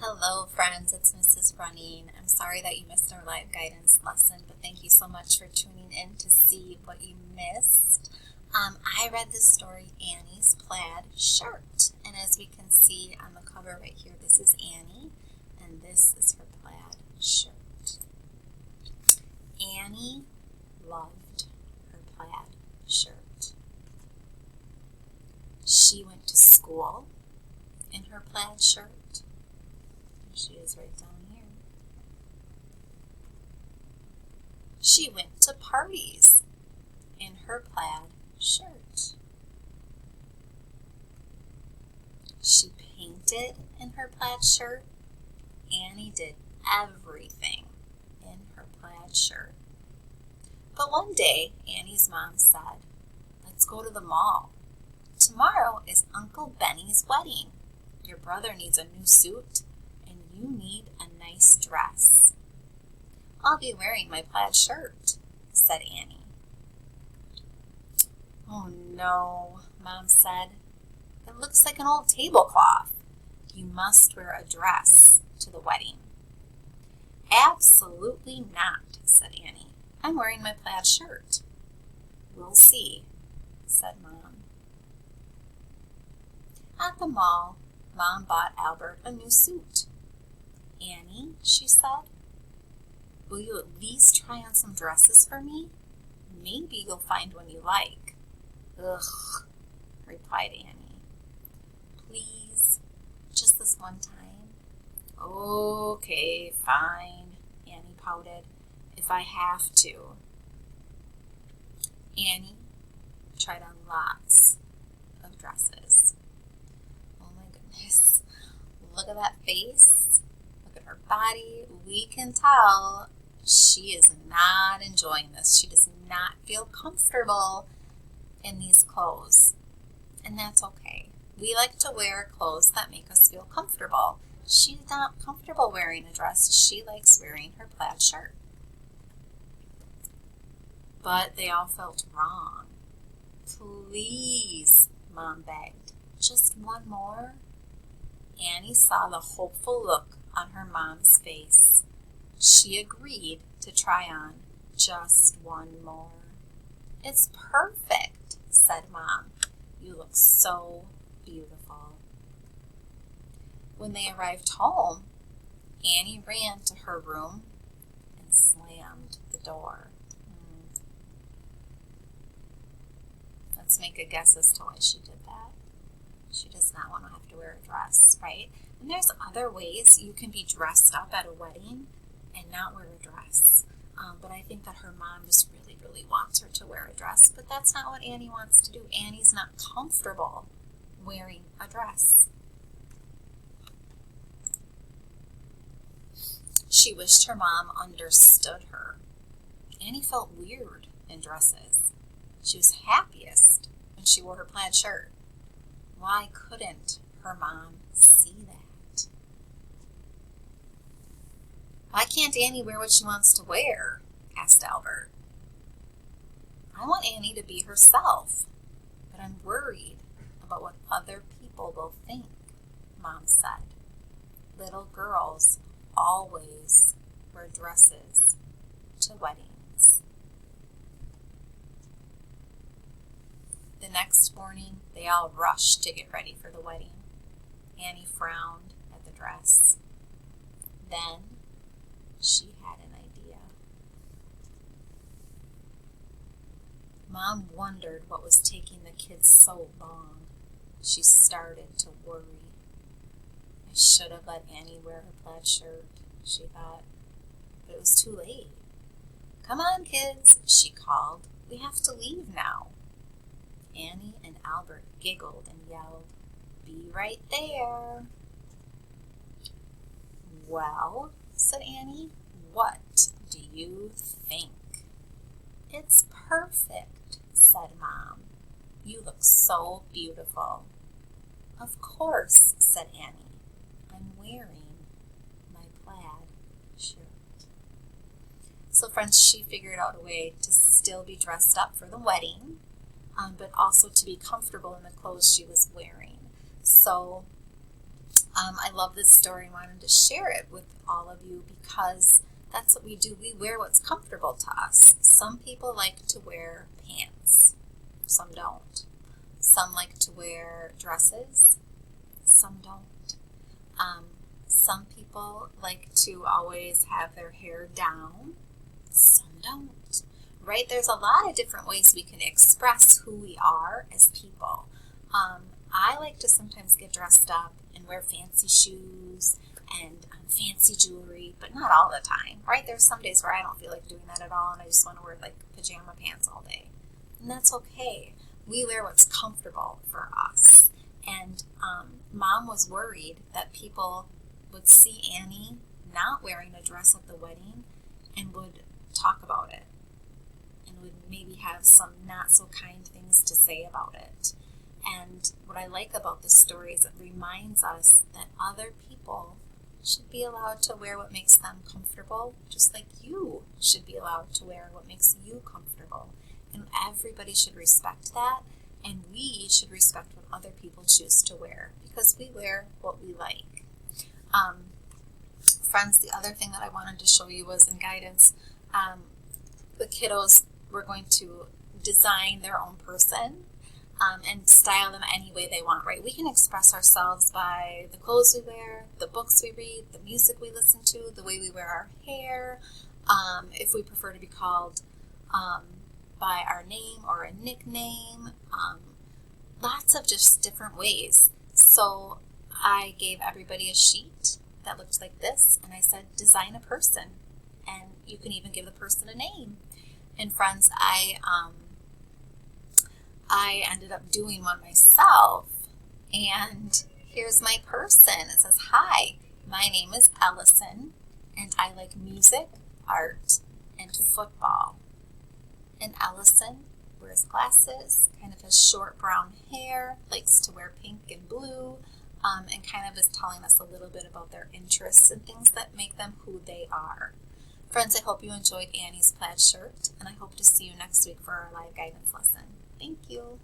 Hello friends, it's Mrs. Running. I'm sorry that you missed our live guidance lesson, but thank you so much for tuning in to see what you missed. I read the story Annie's Plaid Shirt, and as we can see on the cover right here, this is Annie, and this is her plaid shirt. Annie loved her plaid shirt. She went to school in her plaid shirt. She is right down here. She went to parties in her plaid shirt. She painted in her plaid shirt. Annie did everything in her plaid shirt. But one day, Annie's mom said, "Let's go to the mall. Tomorrow is Uncle Benny's wedding. Your brother needs a new suit. You need a nice dress." "I'll be wearing my plaid shirt," said Annie. "Oh no," Mom said. "It looks like an old tablecloth. You must wear a dress to the wedding." "Absolutely not," said Annie. "I'm wearing my plaid shirt." "We'll see," said Mom. At the mall, Mom bought Albert a new suit. "Annie," she said, "will you at least try on some dresses for me? Maybe you'll find one you like." "Ugh," replied Annie. "Please, just this one time." "Okay, fine," Annie pouted, "if I have to." Annie tried on lots of dresses. Oh my goodness, look at that face. Her body, we can tell she is not enjoying this. She does not feel comfortable in these clothes, and that's okay. We like to wear clothes that make us feel comfortable. She's not comfortable wearing a dress. She likes wearing her plaid shirt. But they all felt wrong. "Please," Mom begged, "just one more." Annie saw the hopeful look on her mom's face. She agreed to try on just one more. "It's perfect," said Mom. "You look so beautiful." When they arrived home, Annie ran to her room and slammed the door. Let's make a guess as to why she did that. She does not want to have to wear a dress, right? And there's other ways you can be dressed up at a wedding and not wear a dress. But I think that her mom just really, really wants her to wear a dress. But that's not what Annie wants to do. Annie's not comfortable wearing a dress. She wished her mom understood her. Annie felt weird in dresses. She was happiest when she wore her plaid shirt. Why couldn't her mom see that? "Why can't Annie wear what she wants to wear?" asked Albert. "I want Annie to be herself, but I'm worried about what other people will think," Mom said. "Little girls always wear dresses to weddings." The next morning, they all rushed to get ready for the wedding. Annie frowned at the dress. Then she had an idea. Mom wondered what was taking the kids so long. She started to worry. "I should have let Annie wear her plaid shirt," she thought, but it was too late. "Come on, kids," she called. "We have to leave now." Annie and Albert giggled and yelled, "Be right there." "Well," said Annie, "what do you think?" "It's perfect," said Mom. "You look so beautiful." "Of course," said Annie. "I'm wearing my plaid shirt." So friends, she figured out a way to still be dressed up for the wedding, but also to be comfortable in the clothes she was wearing. So I love this story and wanted to share it with all of you because that's what we do. We wear what's comfortable to us. Some people like to wear pants. Some don't. Some like to wear dresses. Some don't. Some people like to always have their hair down. Some don't. Right? There's a lot of different ways we can express who we are as people. I like to sometimes get dressed up and wear fancy shoes and fancy jewelry, but not all the time, right? There's some days where I don't feel like doing that at all and I just want to wear like pajama pants all day. And that's okay. We wear what's comfortable for us. And Mom was worried that people would see Annie not wearing a dress at the wedding and would talk about it and would maybe have some not so kind things to say about it. And what I like about this story is it reminds us that other people should be allowed to wear what makes them comfortable, just like you should be allowed to wear what makes you comfortable. And everybody should respect that, and we should respect what other people choose to wear, because we wear what we like. Friends, the other thing that I wanted to show you was in guidance, the kiddos were going to design their own person. And style them any way they want, right? We can express ourselves by the clothes we wear, the books we read, the music we listen to, the way we wear our hair, if we prefer to be called by our name or a nickname, lots of just different ways. So I gave everybody a sheet that looked like this, and I said, design a person, and you can even give the person a name. And friends, I ended up doing one myself, and here's my person. It says, hi, my name is Ellison, and I like music, art, and football. And Ellison wears glasses, kind of has short brown hair, likes to wear pink and blue, and kind of is telling us a little bit about their interests and things that make them who they are. Friends, I hope you enjoyed Annie's plaid shirt, and I hope to see you next week for our live guidance lesson. Thank you.